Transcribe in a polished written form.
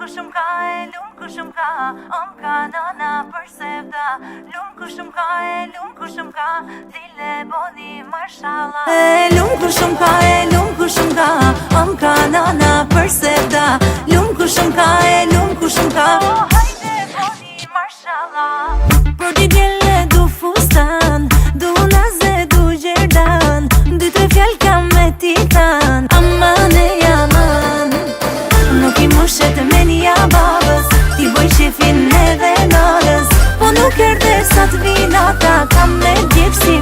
kushum ka e lum kushum ka, ka nana për sevda. Lum kushum ka e lum kushum ka, dile boni mashallah. E lum kushum ka e lum kushum ka, ka nana për sevda. Lum kushum ka e lum kushum ka, hajde boni mashallah. Për di djelle du fustan, du naze du gjerdan, dy tre fjall kam me ti than, aman e aman. Nuk i mushet me nja babës, ti boj shefin edhe nalës, po nuk erde sa t'vinata, kam me djep si